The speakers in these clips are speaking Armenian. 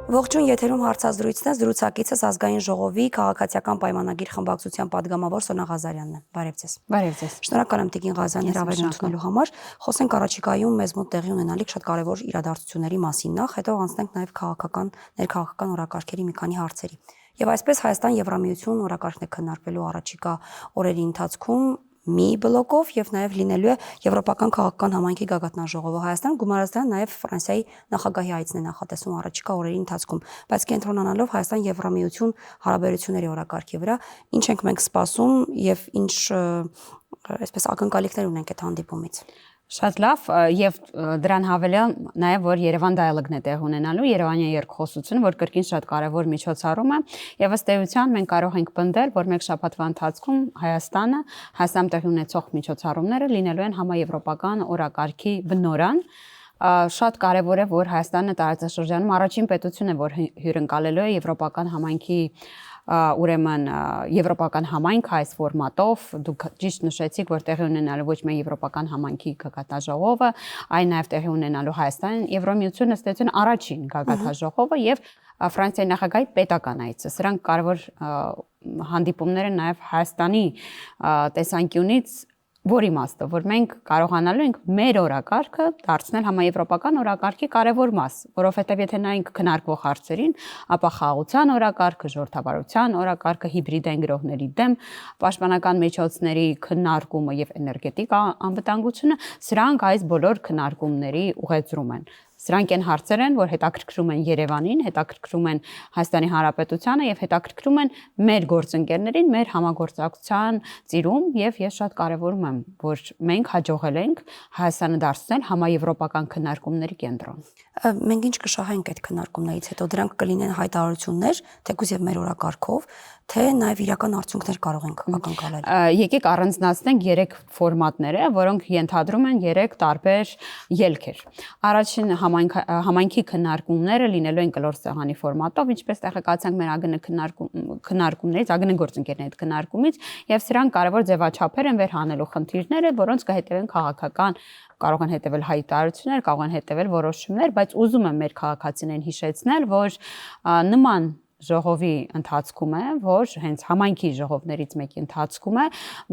Ողջույն եթերում հարցազրույցն է, զրուցակիցս ազգային ժողովի քաղաքացիական պայմանագիր խմբակցության падգամավոր Սոնա Ղազարյանն է։ Բարև ձեզ։ Բարև ձեզ։ Շնորհակալ եմ Տիկին Ղազարյան հրավերն ընդունելու համար։ Խոսենք առաջիկայում մեզ մոտ տեղի ունենալիք շատ կարևոր իրադարձությունների մասին նախ, հետո անցնենք նաև ներքաղաքական օրակարգերի մի քանի հարցերի։ Եվ այսպես Հայաստան-Եվրամիություն օրակարգն է քննարկվելու առաջիկա օրերի ընթացքում մի բլոկով եւ նաեւ լինելու է Եվրոպական քաղաքական համայնքի գագաթնաժողովը Հայաստան գումարած նաեւ Ֆրանսիայի նախագահի այցն է նախատեսում առաջիկա օրերի ընթացքում, բայց կենտրոնանալով Հայաստան-Եվրամիություն հարաբերությունների օրակարգի վրա, ինչ ենք մենք սպասում եւ ինչ այսպես ակնկալիքներ ունենք այդ հանդիպումից։ Շատ լավ եւ դրան հավելյալ նաեւ որ Երևան դիալոգն է տեղ ունենալու Երևանյան երկխոսությունը, որ կրկին շատ կարեւոր միջոցառում է եւ ըստ էության մենք կարող ենք պնդել, որ մեկ շաբաթվա ընթացքում Հայաստանում տեղի ունեցող միջոցառումները լինելու են համաեվրոպական օրակարգի բնորան շատ կարեւոր է որ Հայաստանը տարածաշրջանում առաջին պետությունն է որ հյուրընկալելու է Եվրոպական համայնքի ուրեմն Եվրոպական համայնք այս ֆորմատով դուք ճիշտ նշեցիք որ տեղի ունենալու ոչ միայն Եվրոպական համայնքի գագաթնաժողովը, այլ նաև տեղի ունենալու Հայաստան Եվրամիությունը ստեցուն առաջին գագաթնաժողովը եւ Ֆրանսիայի նախագահի պետական այցը։ Սրանք կարևոր հանդիպումներ են նաև Հայաստանի տեսանկյունից որ իմաստով, որ մենք կարողանալու ենք մեր օրակարգը դարձնել համաեվրոպական օրակարգի կարևոր մաս, որովհետև եթե նայենք քննարկվող հարցերին, ապա խաղաղության օրակարգը, ժողովրդավարության օրակարգը, հիբրիդային գրոհների դեմ պաշտպանական միջոցների քննարկումը եւ էներգետիկ անվտանգությունը, սրանք այս բոլոր քննարկումների ուղեծրում են։ Սրանք են հարցեր են, որ հետաքրքրում են Երևանին, հետաքրքրում են Հայաստանի Հանրապետությանը եւ հետաքրքրում են մեր գործընկերներին, մեր համագործակցության ծիրում եւ ես շատ կարեւորում եմ, որ մենք հաջողել ենք Հայաստանը դարձնել համաեվրոպական քննարկումների կենտրոն։ Մենք ինչ կշահենք այդ քննարկումներից հետո դրանք կլինեն հայտարարություններ, թեկուզ եւ մեր օրակարգով, թե նաեւ իրական արդյունքներ կարող ենք ակնկալել։ Եկեք առանձնացնենք 3 ֆորմատները, որոնք ենթադրում են 3 տարբեր ելքեր։ Առաջին համայնքի քննարկումները լինելու են կլոր սեղանի ֆորմատով, ինչպես տեղեկացանք մեր ԱԳՆ քննարկումներից, ԱԳՆ գործընկերների հետ քննարկումից, եւ սրանք կարևոր ձևաչափեր են վերհանելու խնդիրները, որոնց կհետևեն քաղաքական կարող են հետևել հայտարարություններ, կարող են հետևել որոշումներ, բայց ուզում եմ մեր քաղաքացիներին հիշեցնել, որ նման ժողովի ընթացքում է, որ հենց համայնքի ժողովներից մեկի ընթացքում է,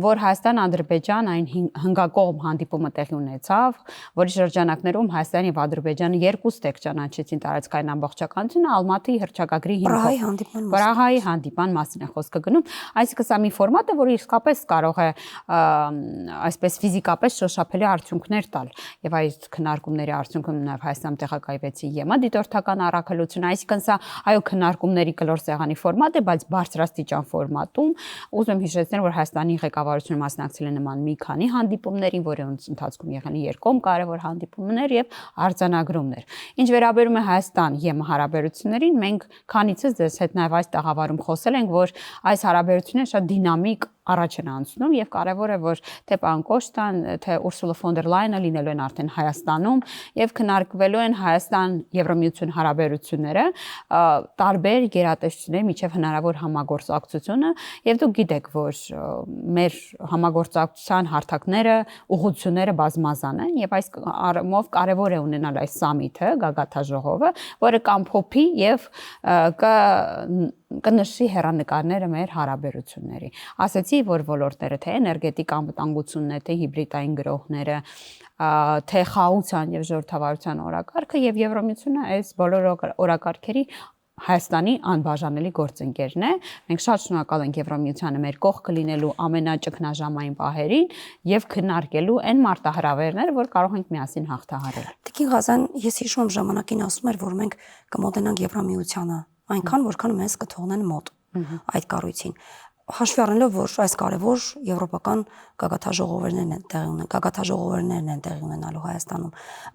որ Հայաստան-Ադրբեջան այն հնգակողմ հանդիպումը տեղի ունեցավ, որի շրջանակներում Հայաստանի եւ Ադրբեջանը երկուստեք ճանաչեցին տարածքային ամբողջականությունը Ալմատի հռչակագրի հիմքով։ Պրահայի հանդիպման մասին է խոսքը գնում, այսինքն սա մի ֆորմատ է, որը իսկապես կարող է այսպես ֆիզիկապես շոշափելի արդյունքներ տալ։ Եվ այս քննարկումների արդյունքում նաեւ Հայաստանում տեղակայվեցի ԵՄ դիտորդական առաքելությունը, այսինքն սա այո քննարկումների կլոր սեղանի ֆորմատ է, բայց բարձրաստիճան ֆորմատում ուզում եմ հիշեցնել, որ Հայաստանի ղեկավարությունը մասնակցել է նման մի քանի հանդիպումներին, որոնց ընթացքում եղան երկկողմ կարևոր հանդիպումներ եւ արձանագրումներ։ Ինչ վերաբերում է Հայաստան-ԵՄ հարաբերություններին, մենք քանիցս ձեզ հետ նաեւ այս տաղավարում խոսել ենք, որ այս հարաբերությունները շատ դինամիկ առաջ են անցնում եւ կարեւոր է որ թե պարոն Կոշտան, թե Ուրսուլա ֆոն դեր Լայենը լինելու են արդեն Հայաստանում եւ քննարկվելու են Հայաստան-Եվրամիություն հարաբերությունները, տարբեր գերատեսչությունների միջև հնարավոր համագործակցությունը եւ դուք գիտեք որ մեր համագործակցության հարթակները, ուղղությունները բազմազան են եւ այս առումով կարեւոր է ունենալ այս սամիթը, գագաթնաժողովը, որը կամփոփի եւ կնշի հեռանկարները մեր հարաբերությունների։ Ասացի, որ ոլորտները թե էներգետիկ անվտանգությունն է, թե հիբրիդային գրոհները, թե խաղաղության եւ ժողովրդավարության օրակարգը եւ Եվրամիությունը այս բոլոր օրակարգերի Հայաստանի անբաժանելի գործընկերն է։ Մենք շատ շնորհակալ ենք Եվրամիությանը մեր կողքը լինելու ամենաճգնաժամային պահերին եւ քննարկելու այն մարտահրավերները, որ կարող ենք միասին հաղթահարել։ Տիկին Ղազարյան, ես հիշում եմ ժամանակին ասում էր, որ մենք կմոտենանք Եվրամիությանը այնքան, որքան մեզ կթողնեն մոտ այդ կառույցին։ Հաշվի առնելով, որ այս կարևոր եվրոպական գագաթնաժողովներն են տեղի ունենալու Հայաստանում,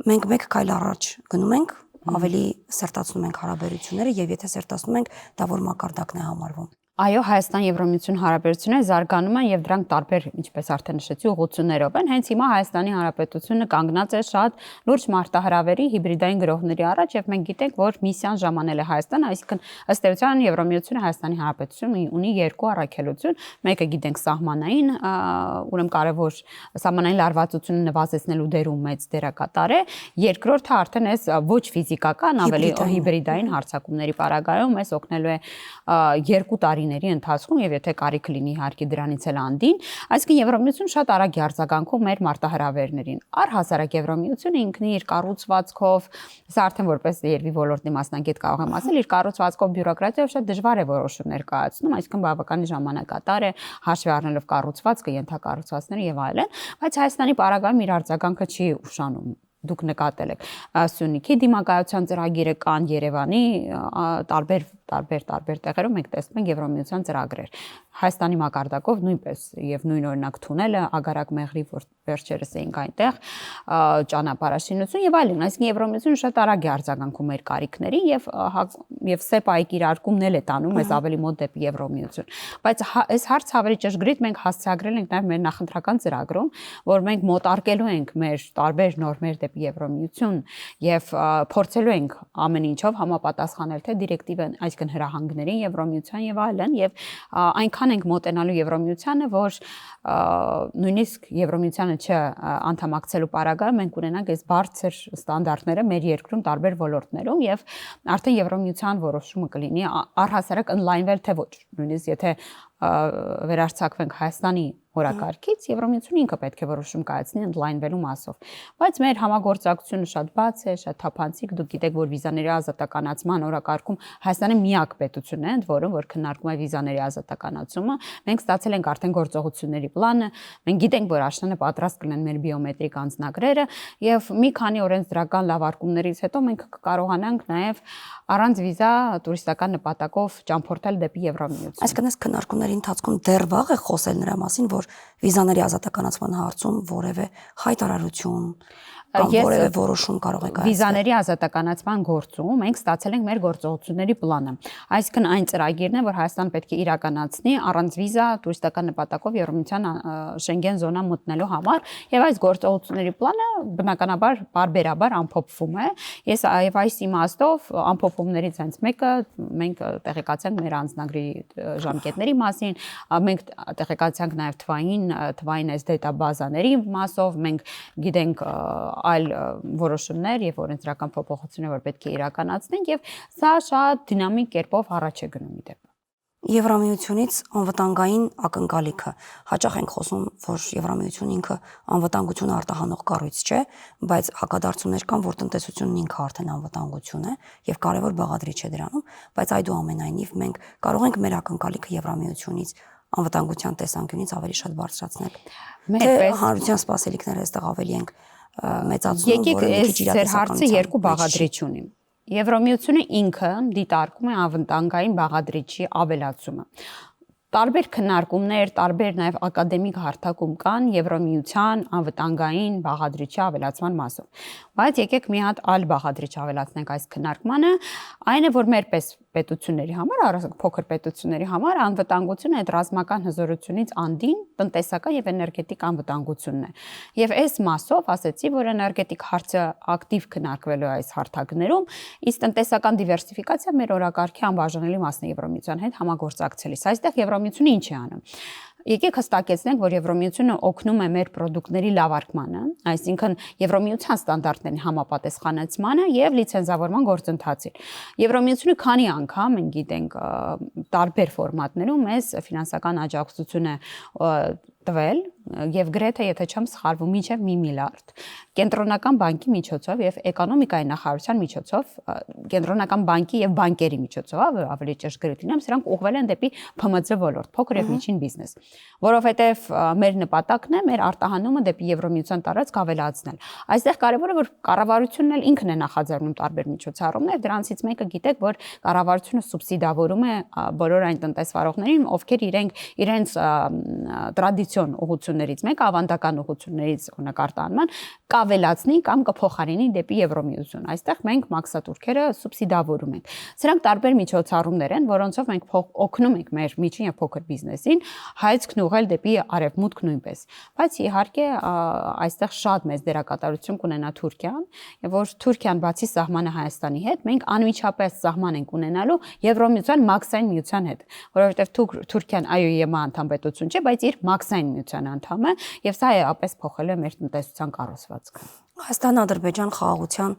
մենք մեկ քայլ առաջ գնում ենք, ավելի սերտացնում ենք հարաբերությունները եւ եթե սերտացնում ենք, դա որ մակարդակն է համարվում։ Այո, Հայաստան-Եվրամիություն հարաբերությունները զարգանում են եւ դրանք տարբեր, ինչպես արդեն նշեցի, ուղղություններով են։ Հենց հիմա Հայաստանի Հանրապետությունը կանգնած է շատ լուրջ մարտահրավերի հիբրիդային գրոհների առաջ եւ մենք գիտենք, որ միսիան ժամանել է Հայաստան, այսինքն ըստ էության Եվրամիությունը Հայաստանի Հանրապետությունը ունի երկու առաքելություն, մեկը գիտենք սահմանային, ուրեմն կարևոր սահմանային լարվածությունը նվազեցնելու դերում մեծ դերակատար է, երկրորդը արդեն էս ոչ ֆիզիկական, ավելի հիբրիդային հարձակումների պարագայում էս օգնելու է 2 տարիների ընթացքում եւ եթե կարիք լինի իհարկե դրանից էլ անդին, այսինքն Եվրամիությունը շատ արագ է արձագանքում մեր մարտահրավերներին։ Առհասարակ Եվրամիությունը ինքնին իր կառուցվածքով, սա արդեն որպես երևի ոլորտի մասնագետ կարող եմ ասել, իր կառուցվածքով բյուրոկրատիայով շատ դժվար է որոշումներ կայացնում, այսինքն բավականին ժամանակատար է հաշվի առնելով կառուցվածքը, ենթակառուցվածքները եւ այլն, բայց Հայաստանի պարագայում իր արձագանքը չի ուշանում։ Դուք նկատել եք Սյունիքի դիմակայության ծրագիրը կան Երևանի տարբեր տեղերում մենք տեսնում ենք Եվրամիության ծրագրեր։ Հայաստանի մակարդակով նույնպես եւ նույն օրինակ թունելը Ագարակ Մեղրի որ վերջերս էինք այնտեղ ճանապարհաշինություն եւ այլն, այսինքն Եվրամիությունը շատ արագ է արձագանքում մեր կարիքներին եւ ՍԵՊԱ-ի կիրարկումն էլ է տանում մեզ ավելի մոտ դեպի Եվրամիություն։ Բայց այս հարցը ավելի ճշգրիտ մենք հասցեագրել ենք նաեւ մեր նախընտրական ծրագրում, որ մենք մոտարկելու ենք մեր տարբեր նորմեր դեպի Եվրամիություն եւ փորձելու ենք ամեն ինչով համապատասխանել թե դիրեկտիվան, այսինքն հրահանգներին Եվրամիության եւ այլն եւ այնքան ենք մոտենալու Եվրամիությանը, որ նույնիսկ Եվրամիությանը չանդամակցելու պարագայում մենք ունենանք այս բարձր ստանդարտները մեր երկրում տարբեր ոլորտներում եւ արդեն Եվրամիության որոշումը կլինի առհասարակ ընդլայնվել թե ոչ, նույնիսկ եթե վերարձակվենք Հայաստանի օրակարգից, Եվրամիությունը ինքը պետք է որոշում կայացնի ընդլայնվելու մասով։ Բայց մեր համագործակցությունը շատ բաց է, շատ թափանցիկ, դուք գիտեք, որ վիզաների ազատականացման օրակարգում Հայաստանը միակ պետությունն է, ընդ որում որ քննարկում է վիզաների ազատականացումը։ Մենք ստացել ենք արդեն գործողությունների պլանը, մենք գիտենք, որ աշնանը պատրաստ կլինեն մեր բիոմետրիկ անձնագրերը եւ մի քանի օրենսդրական լավարկումներից հետո մենք կկարողանանք նաեւ առանց վիզա տուրիստական նպատակով ճամփորդել դեպի Եվրամիություն։ Այսինքն այս քննարկումների ընթացքում դեռ վաղ է խոսել նրա մասին, որ վիզաների ազատականացման հարցում որևէ հայտարարություն կամ որևէ որոշում կարող է կայացնել։ Վիզաների ազատականացման գործում մենք ստացել ենք մեր գործողությունների պլանը։ Այսինքն այն ծրագիրն է, որ Հայաստանը պետք է իրականացնի առանց վիզա տուրիստական նպատակով Եվրամիության Շենգեն զոնա մտնելու համար, եւ այս գործողությունների պլանը բնականաբար բարբերաբար ամփոփվում է։ Ես այև այս իմաստով ամփոփումներից հենց մեկը մենք տեղեկացանք մեր անձնագրի ժամկետների մասին, մենք տեղեկացանք նաեւ թվային այս դետաբազաների մասով, մենք գիտենք այլ որոշումներ եւ օրենսդրական փոփոխություններ, որ պետք է իրականացնենք եւ սա շատ դինամիկ կերպով առաջ է գնում իդեպ։ Եվրամիությունից անվտանգային ակնկալիքը հաճախ ենք խոսում, որ Եվրամիությունն ինքը անվտանգություն արտահանող կառույց չէ, բայց հակադարձություններ կան, որ տնտեսությունն ինքը արդեն անվտանգություն է եւ կարեւոր բաղադրիչ է դրանում, բայց այդուամենայնիվ մենք կարող ենք մեր ակնկալիքը Եվրամիությունից անվտանգության տեսանկյունից ավելի շատ բարձրացնել։ Թե հանրության սպասելիքները այստեղ ավելի ենք մեծացնում, որը մի քիչ իրականացնում։ Եկեք հարցը երկու բաղադրիչ ունի։ Եվրամիությունը ինքը դիտարկում է անվտանգային բաղադրիչի ավելացումը։ Տարբեր քննարկումներ, տարբեր նաև ակադեմիկ հարթակում կան Եվրամիության անվտանգային բաղադրիչի ավելացման մասով։ Բայց եկեք մի հատ այլ բաղադրիչ ավելացնենք այս քննարկմանը, այն է, որ մեր պետությունների համար, փոքր պետությունների համար անվտանգությունը այդ ռազմական հզորությունից անդին տնտեսական եւ էներգետիկ անվտանգությունն է։ Եվ այս մասով ասեցի, որ էներգետիկ հարցը ակտիվ քննարկվելու է այս հարթակներում, իսկ տնտեսական դիվերսիֆիկացիա մեր օրակարգի անբաժանելի մասն է Եվրամիության հետ համագործակցելիս։ Այստեղ Եվրամիությունը ինչ է անում։ Եկեք հստակեցնենք, որ Եվրամիությունը օգնում է մեր ապրանքների լավարկմանը, այսինքն Եվրամիության ստանդարտների համապատասխանեցմանը եւ լիցենզավորման գործընթացին։ Եվրամիությունը քանի անգամ, մենք գիտենք, տարբեր ֆորմատներում մեզ ֆինանսական աջակցություն է տվել եւ գրեթե եթե չեմ սխալվում մինչեւ 1 միլիարդ կենտրոնական բանկի միջոցով եւ էկոնոմիկայի նախարարության միջոցով կենտրոնական բանկի եւ բանկերի միջոցով ավելի ճշգրիտ լինեմ սրանք ուղղվել են դեպի ՓՄԾ ոլորտ փոքր եւ միջին բիզնես որովհետեւ մեր նպատակն է մեր արտահանումը դեպի Եվրամիության տարածք ավելացնել այստեղ կարեւորը որ կառավարությունն էլ ինքն է նախաձեռնում տարբեր միջոցառումներ դրանցից մեկը գիտեք որ կառավարությունը սուբսիդավորում է բոլոր այն տնտեսվարողներին ովքեր իրենց տրադիցիոն ուղղություն ուղղություններից մեկը ավանդական ուղղություններից օրինակ արտահանման կավելացնի կամ կփոխարինի դեպի Եվրոմիություն։ Այստեղ մենք մաքսատուրքերը սուբսիդավորում ենք։ Սրանք տարբեր միջոցառումներ են, որոնցով մենք օգնում ենք մեր միջին եւ փոքր բիզնեսին հայացքն ուղղել դեպի արևմուտք նույնպես։ Բայց իհարկե այստեղ շատ մեծ դերակատարություն կունենա Թուրքիան, եւ որ Թուրքիան բացի սահմանը Հայաստանի հետ, մենք անմիջապես սահման ենք ունենալու Եվրոմիության մաքսային միության հետ, որովհետեւ Թուրքիան այո ԵՄ անդամ պետություն չէ, բայց իր մաքսային միության անդամ է, եւ սա էապես փոխել է մեր տնտեսության կառուցվածքը։ Հայաստան-Ադրբեջան խաղաղության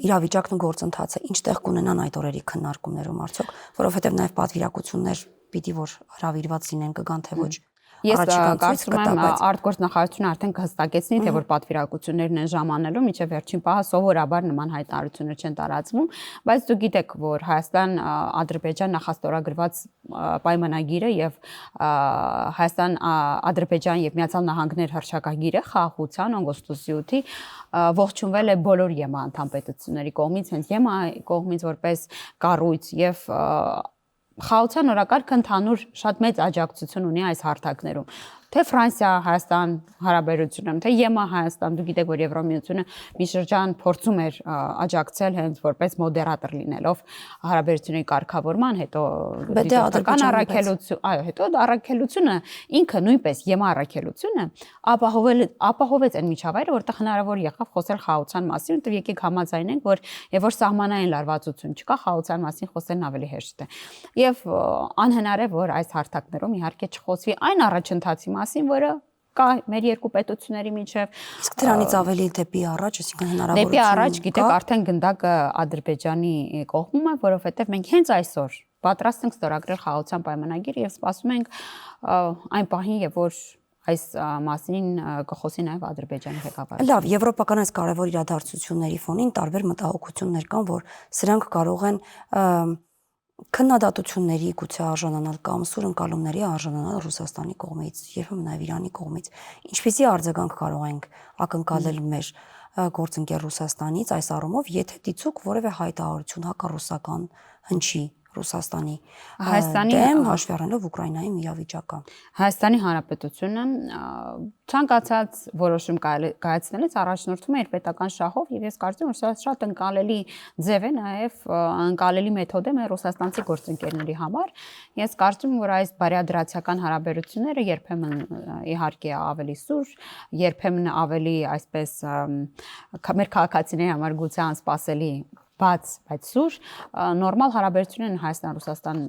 իրավիճակն ու գործընթացը ինչ տեղ կունենան այդ օրերի քննարկումներում արդյոք, որովհետև նաև պատվիրակություններ պիտի որ հրավիրված լինեն կգան թե ոչ։ Ես կարծում եմ արտգործնախարարությունը արդեն կհստակեցնի, թե որ պատվիրակություններն են ժամանելու, մինչև վերջին պահը սովորաբար նման հայտարարություններ չեն տարածվում, բայց դուք գիտեք, որ Հայաստան-Ադրբեջան նախաստորագրված պայմանագիրը եւ Հայաստան-Ադրբեջան եւ Միացյալ Նահանգներ հռչակագիրը խաղաղության օգոստոսի 8-ի ողջունվել է բոլոր ԵՄ անդամ պետությունների կողմից, հենց ԵՄ կողմից որպես կառույց եւ խաղաղության օրակարգը ընդհանուր շատ մեծ աջակցություն ունի այս հարթակներում։ Թե Ֆրանսիա, Հայաստան հարաբերությունում, թե ԵՄ Հայաստան, դուք գիտեք, որ Եվրոմիությունը մի շրջան փորձում էր աջակցել հենց որպես մոդերատոր լինելով հարաբերությունների կարգավորման, հետո դիտորդական առաքելություն, այո, հետո առաքելությունը ինքը նույնպես ԵՄ առաքելությունը ապահովեց այն միջավայրը, որտեղ հնարավոր եղավ խոսել խաղաղության մասին, ու եկեք համաձայնենք, որ եւ որ սահմանային լարվածություն չկա, խաղաղության մասին խոսելն ավելի հեշտ է։ Եվ անհնար է, որ այս հարթակներում իհարկե չխոսվի այն առաջընթացի մասին, որը կա մեր երկու պետությունների միջև։ Իսկ դրանից ավելի դեպի առաջ, այսինքն հնարավորություն։ Դեպի առաջ, գիտեք, արդեն գնդակը Ադրբեջանի կողմում է, որովհետև մենք հենց այսօր պատրաստ ենք ստորագրել խաղաղության պայմանագիրը եւ սպասում ենք այն պահին, երբ որ այս մասին կխոսի նաև Ադրբեջանի ղեկավարը։ Լավ, եվրոպական այս կարևոր իրադարձությունների ֆոնին տարբեր մտահոգություններ կան, որ սրանք կարող են քննադատությունների գուցե արժանանալ կամ սուր ընկալումների արժանանալ Ռուսաստանի կողմից, երբեմն նաև Իրանի կողմից։ Ինչպիսի արձագանք կարող ենք ակնկալել մեր գործընկեր Ռուսաստանից այս առումով, եթե դիցուք որևէ հայտարարություն հակառուսական հնչի Ռուսաստանի դեմ հաշվի առնելով Ուկրաինայում իրավիճակը։ Հայաստանի Հանրապետությունը ցանկացած որոշում կայացնելիս առաջնորդվում է իր պետական շահով եւ ես կարծում եմ, որ սա շատ ընկալելի ձև է, նաեւ ընկալելի մեթոդ է մեր ռուսաստանցի գործընկերների համար։ Ես կարծում եմ, որ այս բարեադրացիական հարաբերությունները երբեմն իհարկե ավելի սուր, երբեմն ավելի այսպես մեր քաղաքացիների համար գուցե անսպասելի բաց, բայց սուր նորմալ հարաբերություն են Հայաստան-Ռուսաստան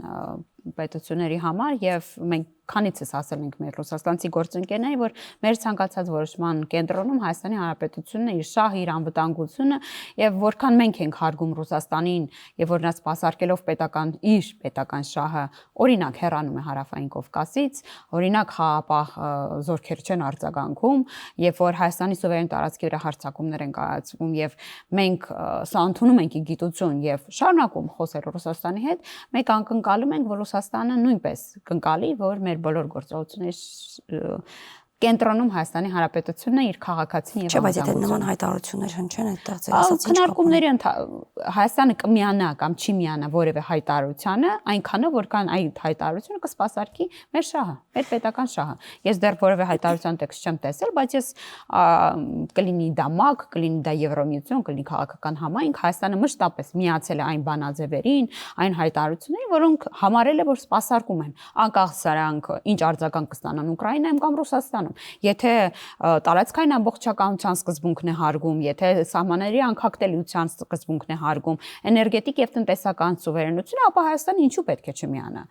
պետությունների համար եւ մենք քանիցս ասել ենք մեր ռուսաստանցի գործընկերներին, որ մեր ցանկացած որոշման կենտրոնում Հայաստանի Հանրապետությունն է իր շահը, իր անվտանգությունը եւ որքան մենք ենք հարգում Ռուսաստանին եւ որ նա սպասարկելով իր պետական շահը, օրինակ հեռանում է Հարավային Կովկասից, օրինակ խաղապահ զորքեր չեն արձագանքում եւ որ Հայաստանի սուվերեն տարածքի վրա հարձակումներ են կայացվում եւ մենք սա ընդունում ենք ի գիտություն եւ շարունակում խոսել Ռուսաստանի հետ, մենք անկնկալում ենք, որ Ռուսաստանը նույնպես կընկալի, որ մեր բոլոր գործողությունների կենտրոնում Հայաստանի Հանրապետությունն է իր քաղաքացին եւ Չէ, բայց եթե նման հայտարարություններ հնչեն, այդտեղ ձեր ասած ինչ քննարկումների Հայաստանը կմիանա կամ չի միանա որևէ հայտարարությանը, այնքանը որքան այդ հայտարարությունը կսպասարկի մեր շահը, մեր պետական շահը։ Ես դեռ որևէ հայտարարության տեքստ չեմ տեսել, բայց ես կլինի դա ՄԱԿ, կլինի դա Եվրոմիություն, կլինի քաղաքական համայնք, Հայաստանը մշտապես միացել է այն բանաձևերին, այն հայտարարություններին, որոնք համարել է, որ սպասարկում են, անկախ սրանք ինչ արձագանք կստանան Ուկրաինայում կամ Ռուսաստանում։ Եթե տարածքային ամբողջականության սկզբունքն է հարգում, եթե սահմանների անկախտելիության սկզբունքն է հարգում, էներգետիկ եւ տնտեսական սուվերենությունը, ապա Հայաստանը ինչու պետք է չմիանա։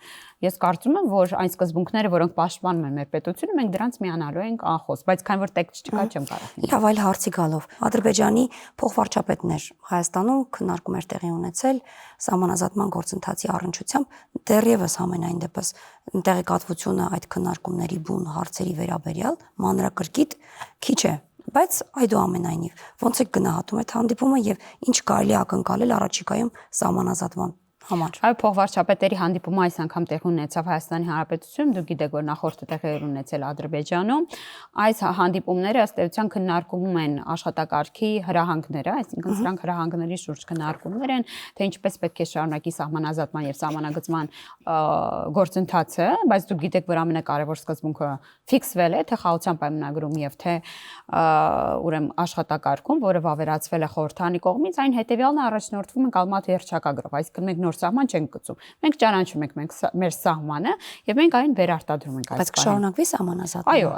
Ես կարծում եմ, որ այն սկզբունքները, որոնք պաշտպանում են մեր պետությունը, մենք դրանց միանալու ենք անխոս, բայց քանի որ տեքստ չկա, չեմ կարող։ Լավ, այլ հարցի գալով, Ադրբեջանի փոխվարչապետներ Հայաստանում քննարկումներ տեղի ունեցել սահմանազատման գործընթացի առնչությամբ, դեռևս համենայն դեպս տեղեկատվությունը այդ քննարկումների բուն հարցերի վերաբերյալ մանրակրկիտ քիչ է, բայց այդուամենայնիվ ոնց է գնահատում այդ հանդիպումը եւ ինչ կարելի ակնկալել առաջիկայում սահմանազատման համար։ Այո, փոխվարչապետերի հանդիպումը այս անգամ տեղի ունեցավ Հայաստանի Հանրապետությունում, դուք գիտեք, որ նախորդը տեղի էր ունեցել Ադրբեջանում։ Այս հանդիպումները ըստ էության քննարկում են աշխատակարգի հրահանգները, այսինքն սրանք հրահանգների շուրջ քննարկումներ են, թե ինչպես պետք է շարունակի սահմանազատման եւ սահմանագծման գործընթացը, բայց դուք գիտեք, որ ամենակարևոր սկզբունքը ֆիքսվել է, թե խաղաղության պայմանագրում եւ թե ուրեմն աշխատակարգում, որը վավերացվել է խորհրդանի կողմից, այն հետեւյալն առաջնորդվում են Կալմաթ երթչակագրով, այսինքն մենք նոր սահման չենք գծում։ Մենք ճանաչում ենք մեր սահմանը եւ մենք այն վերարտադրում ենք այս Բայց կշարունակվի սահմանազատումը։ Այո,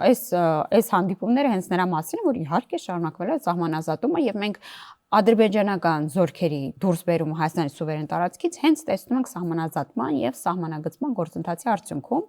այս հանդիպումները հենց նրա մասին, որ իհարկե շարունակվել է սահմանազատումը եւ մենք ադրբեջանական զորքերի դուրսբերումը Հայաստանի սուվերեն տարածքից հենց տեսնում ենք սահմանազատման եւ սահմանագծման գործընթացի արդյունքում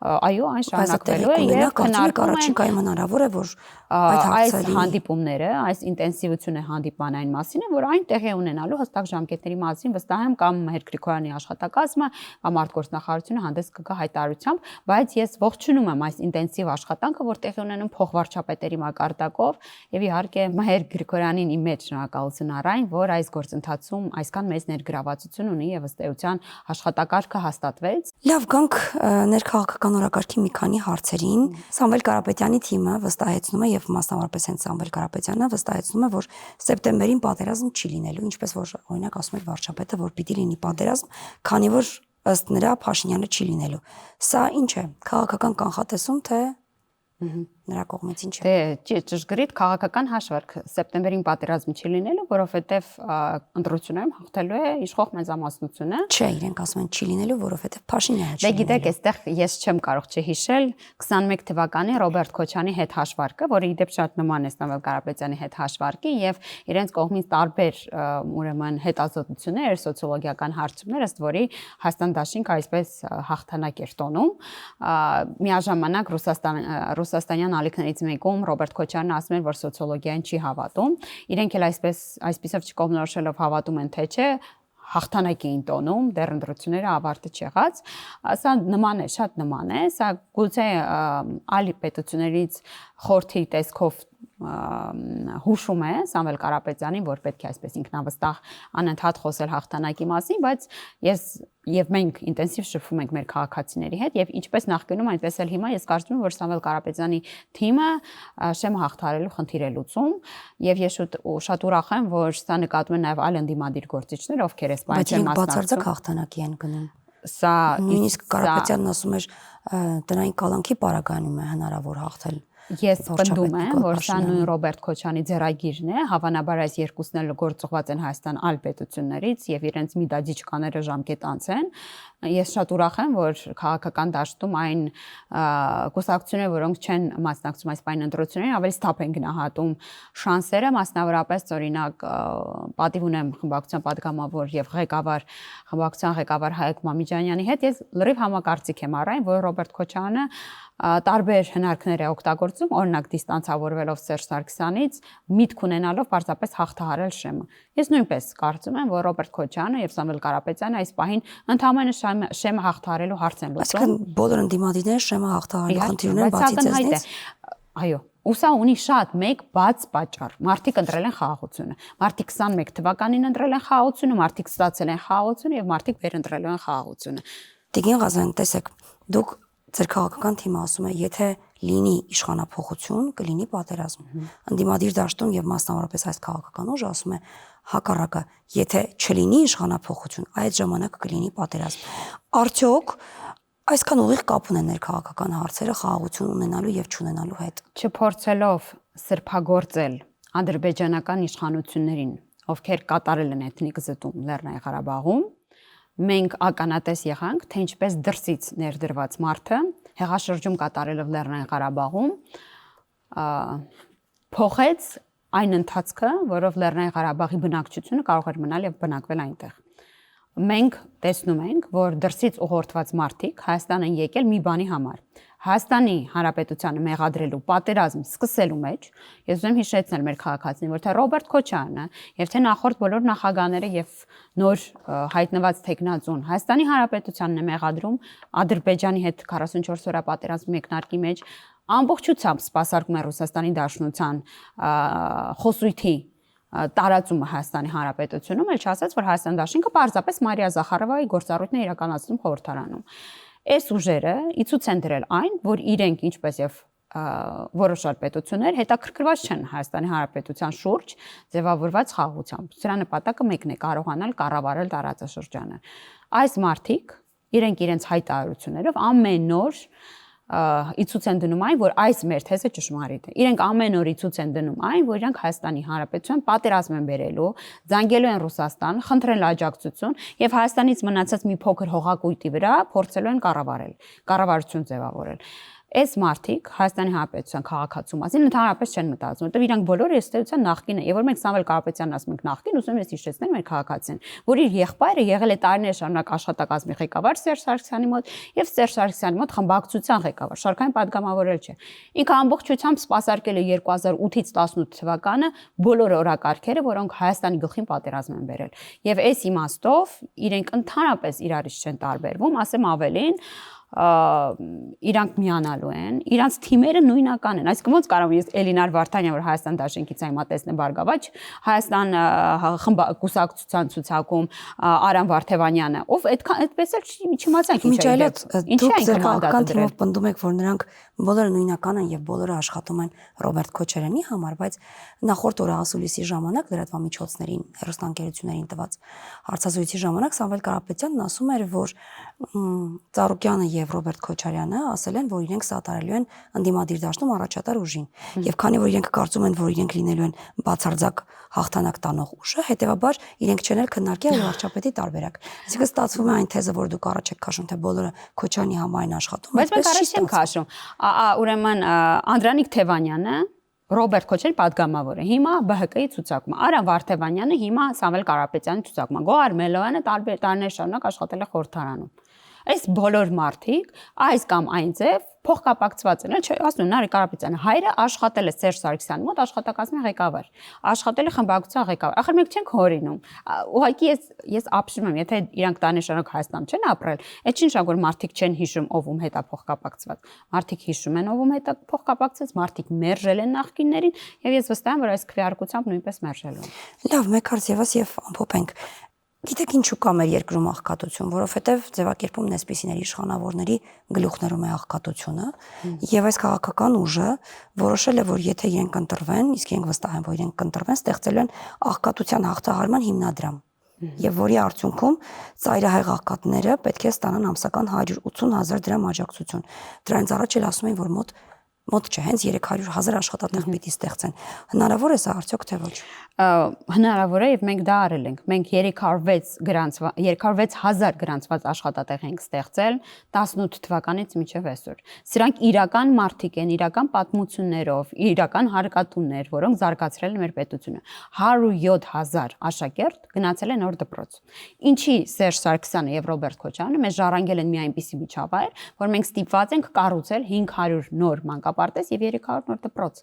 այո, այն շարունակվելու է եւ քննարկում առաջիկայում հնարավոր է, որ այս հանդիպումները, այս ինտենսիվությունը հանդիպանային մասին է, որ այն տեղի ունենալու հստակ ժամկետների մասին վստահ եմ կամ Մհեր Գրիգորյանի աշխատակազմը կամ արտգործնախարարությունը հանդես կգա հայտարարությամբ, բայց ես ողջունում եմ այս ինտենսիվ աշխատանքը, որ տեղի ունենում փոխվարչապետերի մակարդակով եւ իհարկե Մհեր Գրիգորյանին իմ մեջ շնորհակալություն առայն, որ այս գործընթացում այսքան մեծ ներգրավվածություն ունի եւ ըստ էության աշխատակարգը հաստատվեց։ Լավ, գանք ներքաղաքական օրակարգի մի քանի հարցերին։ Սամվել Կարապետյանի թիմը վստահեցնում է եւ մասնավորապես հենց Սամվել Կարապետյանը վստահեցնում է, որ սեպտեմբերին պատերազմ չի լինելու, ինչպես որ օրինակ ասում է վարչապետը, որ պիտի լինի պատերազմ, քանի որ ըստ նրա Փաշինյանը չի լինելու։ Սա ինչ է, քաղաքական կանխատեսում, թե նրա կողմից ինչ է։ Դե ճշգրիտ քաղաքական հաշվարկ սեպտեմբերին պատերազմ չի լինելու, որովհետև ընտրություններում հաղթելու է իշխող մեծամասնությունը։ Չէ, իրենք ասում են չի լինելու, որովհետև Փաշինյանը չի։ Դե գիտեք, այստեղ ես չեմ կարող չհիշել 21 թվականի Ռոբերտ Քոչյանի հետ հաշվարկը, որը իդեպ շատ նման է Սամվել Կարապետյանի հետ հաշվարկի եւ իրենց կողմից տարբեր ուրեմն հետազոտություններ, սոցիոլոգիական հարցումներ, ըստ որի Հայաստան դաշինքը այսպես հաղթանակ էր տոնում։ Միաժամանակ Ռուսաստանյան ալիքներից մեկում Ռոբերտ Քոչյանը ասում էր, որ սոցիոլոգիային չի հավատում։ Իրենք էլ այսպիսով չկողմնորոշելով հավատում են, թե չէ, հաղթանակ էին տոնում, դեռ ընտրությունները ավարտը չեղած։ Սա նման է, շատ նման է, սա գուցե այլ պետություններից խորթի տեսքով հուշում է Սամվել Կարապետյանին, որ պետք է այսպես ինքնավստահ անընդհատ խոսել հաղթանակի մասին, բայց ես եւ մենք ինտենսիվ շփվում ենք մեր քաղաքացիների հետ եւ ինչպես նախկինում, այնպես էլ հիմա ես կարծում եմ, որ Սամվել Կարապետյանի թիմը շեմը հաղթարելու խնդիր է լուծում եւ ես շատ ուրախ եմ, որ սա նկատում են նաեւ այլ ընդդիմադիր գործիչներ, ովքեր այս բանը չեն մասնակցում։ Բացարձակ հաղթանակի են գնում։ Սա նույնիսկ Կարապետյանն ասում էր տնային կալանքի պարագայում է հնարավոր հաղթել։ Ես պնդում եմ, որ սա նույն Ռոբերտ Քոչյանի ձեռագիրն է, հավանաբար այս երկուսն էլ գործողված են Հայաստան այլ պետություններից եւ իրենց միդաջիչ կաները ժամկետ անց են։ Ես շատ ուրախ եմ, որ քաղաքական դաշտում այն կուսակցությունները, որոնք չեն մասնակցում այս պայն ընտրություններին, ավելի ստապ են գնահատում շանսերը, մասնավորապես օրինակ պատիվ ունեմ խմբակցության падգամավոր եւ խմբակցության ղեկավար Հայկ Մամիջանյանի հետ, ես լրիվ համակարծիք եմ առայն, որ Ռոբերտ Քոչյանը տարբեր հնարքներ է օգտագործում, օրինակ դիստանցավորվելով Սերժ Սարգսյանից, միտք ունենալով պարզապես հաղթահարել շեմը։ Ես նույնպես կարծում եմ, որ Ռոբերտ Քոչյանը եւ Սամվել Կարապետյանը այս պահին ընդհանրապես շեմը հաղթահարելու հարց են լուծում։ Այսինքն բոլոր ընդդիմադիրները շեմը հաղթահարելու խնդիր ունեն բացի ձեզնից։ Այո, ու սա ունի շատ մեկ բաց պատճառ։ Մարդիկ ընտրել են խաղաղությունը։ Մարդիկ 21 թվականին ընտրել են խաղաղությունը, մարդիկ ստացել են խաղաղությունը եւ մարդիկ վերընտրելու են խաղաղությունը։ Տիգին Ղազարյան, տեսեք, դուք ձեր քաղաքական թիմը ասում է, եթե լինի իշխանափոխություն, կլինի պատերազմ։ Ընդդիմադիր դաշտում եւ մասնավորապես այս քաղաքական ուժը ասում է հակառակը, եթե չլինի իշխանափոխություն, այդ ժամանակ կլինի պատերազմ։ Արդյոք այսքան ուղիղ կապ ունեն ներքաղաքական հարցերը խաղաղություն ունենալու եւ չունենալու հետ։ Չփորձելով սրբագործել ադրբեջանական իշխանություններին, ովքեր կատարել են էթնիկ զտում Լեռնային Ղարաբաղում, մենք ականատես եղանք, թե ինչպես դրսից ներդրված մարդը հեղաշրջում կատարելով Լեռնային Ղարաբաղում փոխեց այն ընթացքը, որով Լեռնային Ղարաբաղի բնակչությունը կարող էր մնալ եւ բնակվել այնտեղ։ Մենք տեսնում ենք, որ դրսից ուղղորդված մարդիկ Հայաստան են եկել մի բանի համար։ Հայաստանի Հանրապետությանը մեղադրելու պատերազմ սկսելու մեջ, ես ուզում եմ հիշեցնել մեր քաղաքացիներին, որ թե Ռոբերտ Քոչյանը եւ թե նախորդ բոլոր նախագահները եւ նոր հայտնված տեխնացուն Հայաստանի Հանրապետությանն է մեղադրում Ադրբեջանի հետ 44 օրյա պատերազմ մեկնարկի մեջ, ամբողջությամբ սպասարկում է Ռուսաստանի Դաշնության խոսույթի տարածումը Հայաստանի Հանրապետությունում, էլ չասած, որ Հայաստան դաշինքը պարզապես Մարիա Զախարովայի գործառույթն է իրականացնում խորհրդարանում։ Այս ուժերը ի ցույց են դրել այն, որ իրենք ինչպես եւ որոշ պետություններ հետաքրքրված չեն Հայաստանի Հանրապետության շուրջ ձևավորված խաղաղությամբ։ Սրա նպատակը մեկն է՝ կարողանալ կառավարել տարածաշրջանը։ Այս մարդիկ իրենք իրենց հայտարարություններով ամեն օր ի ցույց են դնում այն, որ այս մեր թեզը ճշմարիտ է։ Իրենք ամեն օր ի ցույց են դնում այն, որ իրենք Հայաստանի Հանրապետության պատերազմ են բերելու, զանգելու են Ռուսաստան, խնդրել աջակցություն եւ Հայաստանից մնացած մի փոքր հողակույտի վրա փորձելու են կառավարություն ձևավորել։ Այս մարդիկ Հայաստանի Հանրապետության քաղաքացու մասին ընդհանրապես չեն մտածում, որտեղ իրանք բոլորը ըստեյության նախկին է, եւ որ մենք Սամվել Կարապետյանն ասում ենք նախկին, ուզում եմ ես հիշեցնել մեր քաղաքացին, որ իր եղբայրը եղել է տարիներ շարունակ աշխատակազմի ղեկավար Սերժ Սարգսյանի մոտ եւ Սերժ Սարգսյանի մոտ խմբակցության ղեկավար, շարքային պատգամավորել չէ։ Ինքը ամբողջությամբ սպասարկել է 2008-ից 18 թվականը բոլոր օրակարգերը, որոնք Հայաստանի գլխին պատերազմ են բերել։ Եվ այս իմաստով իրենք ընդհանրապես իրարից չեն տարբերվում, ասեմ ավելին, իրանք միանալու են, իրանց թիմերը նույնական են, այսինքն ոնց կարող ես Էլինար Վարդանյան, որ Հայաստան դաշինքից այն մտածնեմ Բարգավաճ, Հայաստան կուսակցության ցուցակում Արամ Վարդևանյանը, ով այդպես էլ չիմացանք ինչ է դեպքում։ Դուք ձեր քաղաքական թիմով պնդում եք, որ նրանք բոլորը նույնական են եւ բոլորը աշխատում են Ռոբերտ Քոչարյանի համար, բայց նախորդ օրը ասուլիսի ժամանակ լրատվամիջոցներին, հեռուստաընկերություններին տված հարցազրույցի ժամանակ Սամվել Կարապետյանն ասում էր, որ Ծառուկյանը եւ Ռոբերտ Քոչարյանը ասել են, որ իրենք սատարելու են ընդդիմադիր դաշտում առաջատար ուժին։ Եվ քանի որ իրենք կարծում են, որ իրենք լինելու են բացարձակ հաղթանակ տանող ուժը, հետեւաբար իրենք չեն էլ քննարկել վարչապետի տարբերակ։ Այսինքն ստացվում է այն թեզը, որ դուք առաջ եք քաշում, թե բոլորը Քոչարյանի համայն աշխատում, բայց մենք առաջ չենք քաշում։ Ուրեմն Անդրանիկ Թևանյանը Ռոբերտ Քոչարյանի падգամավոր է։ Հիմա ԲՀԿ-ի ցուցակում։ Արամ Վարդևանյանը հիմա Սամվել Կարապետյանի ցուցակում։ Գոհար Մելոյանը տարբեր շարունակ աշխատել է խորհրդարանում։ Այս բոլոր մարդիկ այս կամ այն ձև փոխկապակցված են, չէ՞, ասում եմ, Նարեկ Կարապետյանը հայրը աշխատել է Սերժ Սարգսյանի մոտ աշխատակազմի ղեկավար, աշխատել է խմբակցության ղեկավար։ Ախր մենք չենք հորինում։ Ուղղակի ես ապշում եմ, եթե իրանք տանեշանակ Հայաստանում չեն ապրել, այդ չի նշանակում, որ մարդիկ չեն հիշում ով ում հետ է փոխկապակցված։ Մարդիկ հիշում են ով ում հետ է փոխկապակցված, մարդիկ մերժել են նախկիններին, եւ ես վստահ եմ, որ այս քվեարկությամբ նույնպես մերժելու են։ Լավ, մեկ հարց եւս եւ ամփոփենք։ Գիտեք ինչու կա մեր երկրում աղքատություն, որովհետև ձևակերպումն էսպիսիների իշխանավորների գլուխներում է աղքատությունը, եւ այս քաղաքական ուժը որոշել է, որ եթե իրենք ընտրվեն, իսկ իրենք վստահ են, որ իրենք կընտրվեն, ստեղծելու են աղքատության հաղթահարման հիմնադրամ, եւ որի արդյունքում ծայրահեղ աղքատները պետք է ստանան ամսական 180,000 դրամ աջակցություն։ Դրանից առաջ էլ ասում էին, որ մոտ չէ, հենց 300,000 աշխատատեղ պիտի ստեղծեն։ Հնարավոր է սա արդյոք թե ոչ։ Հնարավոր է եւ մենք դա արել ենք։ Մենք 306,000 գրանցված աշխատատեղ ենք ստեղծել 18 թվականից մինչև այսօր։ Սրանք իրական մարդիկ են, իրական պատմություններով, իրական հարկատուններ, որոնք զարգացրել են մեր պետությունը։ 107,000 աշակերտ գնացել են նոր դպրոց։ Ինչի Սերժ Սարգսյանը եւ Ռոբերտ Քոչարյանը մեզ ժառանգել են մի այնպիսի միջավայր, որ մենք ստիպված ենք կառուցել 500 նոր մանկապարտեզ եւ 300 նոր դպրոց։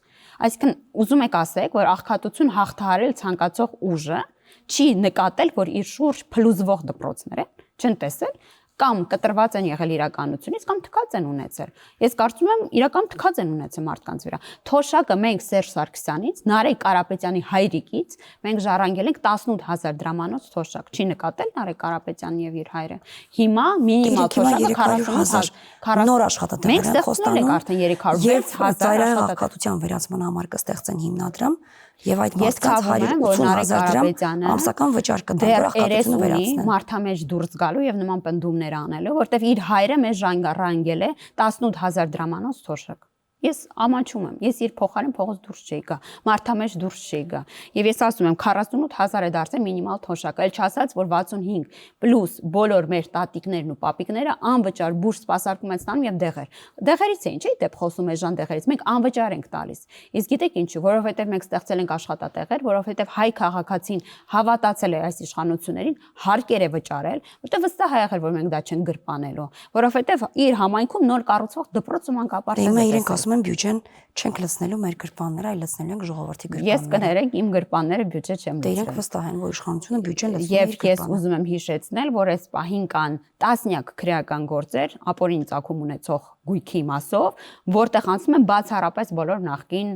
Այսինքն ուզում եք ասեք, որ աղքատություն հաղթահարել ցանկացող ուժը չի նկատել, որ իր շուրջ փլուզվող դպրոցներ են, չեն տեսել կամ կտրված են եղել իրականությունից կամ թքած են ունեցել։ Ես կարծում եմ իրական թքած են ունեցել մարդկանց վրա։ Թոշակը մենք Սերժ Սարգսյանից, Նարեկ Կարապետյանի հայրիկից մենք ժառանգել ենք 18,000 դրամանոց թոշակ։ Չի նկատել Նարեկ Կարապետյանն եւ իր հայրը։ Հիմա մինիմալ թոշակը 40,000 նոր աշխատատեղեր են խոստանում։ Արդեն 306,000 աղքատության վերացման համար կստեղծեն հիմնադրամ եւ այդ մարդկանց 180,000 դրամ ամսական վճար կտան, որ աղքատությունը վերացնեն։ Մարդամեջ դուրս գալու եւ նման պնդումներ անելու, որտեվ իր հայրը մեզ ժառանգել է 18,000 դրամանոց թոշակ։ Ես ամանչում եմ, ես իր փոխարեն փողոց դուրս չէի գա, մարդամեջ դուրս չէի գա։ Եվ ես ասում եմ 48,000 է դարձել մինիմալ թոշակը, այլ չասած, որ 65 պլյուս բոլոր մեր տատիկներն ու պապիկները անվճար բուրս սպասարկում են ստանում եւ դեղեր։ Դեղերից էին, չէ՞, դեպ խոսում է Ժան դեղերից, մենք անվճար ենք տալիս։ Իսկ գիտեք ինչու, որովհետեւ մենք ստեղծել ենք աշխատատեղեր, որովհետեւ հայ քաղաքացին հավատացել է այս իշխանություններին, հարկեր է վճարել, որտեղ վստահ է եղել, որ մենք դա չենք գրպանելու, որովհետեւ իր համայնքում նոր կառուցվող դպրոց ու մանկապարտեզ է։ եմ բյուջեն չենք լցնելու մեր գրպանները, այլ լցնելու ենք ժողովրդի գրպանները։ Ես կներեք, իմ գրպանները բյուջե չեմ Դե իրենք լցրել։ վստահ են, որ իշխանությունը բյուջեն լցնում է Եվ իր ես գրպանը։ ուզում եմ հիշեցնել, որ այս պահին կան տասնյակ քրեական գործեր ապօրին ծագում ունեցող գույքի մասով, որտեղ անցնում են բացառապես բոլոր նախկին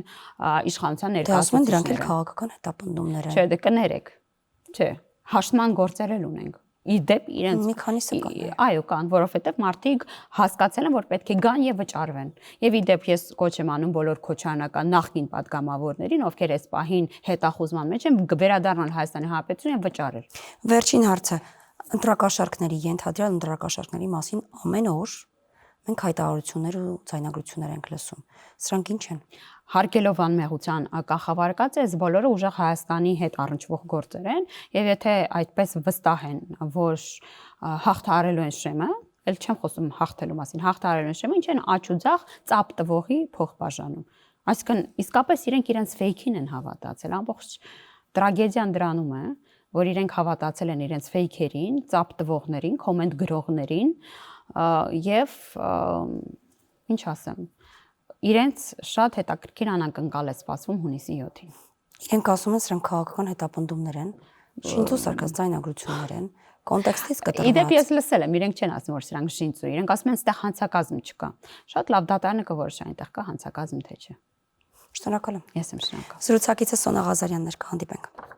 իշխանության Դե ասում են դրանք էլ ներկայացուցիչները։ քաղաքական հետապնդումներ են։ Չէ, դե կներեք։ Չէ, հաշտման գործեր էլ ունենք։ Իդեպ իրենց Մի քանիսը կան։ այո, կան, որովհետև մարդիկ հասկացել են, որ պետք է գան եւ վճարվեն։ Եվ իդեպ ես կոչ եմ անում բոլոր քոչարանական նախկին падգամավորներին, ովքեր այս պահին հետախուզման մեջ են, վերադառնալ Հայաստանի Հանրապետություն եւ վճարել։ Վերջին հարցը ընտրակաշառքների, ենթադրյալ ընտրակաշառքների մասին ամեն օր մենք հայտարարություններ ու ձայնագրություններ ենք լսում։ Սրանք ինչ են։ Հարկելով անմեղության կախավարկած է, բոլորը ուժեղ Հայաստանի հետ առնչվող գործեր են, եւ եթե այդպես վստահ են, որ հաղթահարելու են շեմը, ել չեմ խոսում հաղթելու մասին, հաղթահարելու են շեմը, ինչ են աճ ու ձախ ծապ տվողի փոխբաժանում։ Այսինքն իսկապես իրենց ֆեյքին են հավատացել, ամբողջ տրագեդիան դրանում է, որ իրենք հավատացել են իրենց ֆեյքերին, ծապ տվողներին, կոմենտ գրողներին եւ ինչ ասեմ, իրենց շատ հետաքրքիր անակնկալ է սպասվում հունիսի 7-ին։ Իրենք ասում են սրանք քաղաքական հետապնդումներ են, շինծու սարկած ձայնագրություններ են, կոնտեքստից կտրված։ Իդեպ ես լսել եմ, իրենք չեն ասում, որ սրանք շինծու, իրենք ասում են, այստեղ հանցակազմ չկա։ Շատ լավ դատարանը կորոշի այնտեղ կա հանցակազմ թե չէ։ Շնորհակալ եմ։ Ես եմ շնորհակալ։ Զրուցակիցը Սոնա Ղազարյանն էր, կհանդիպենք։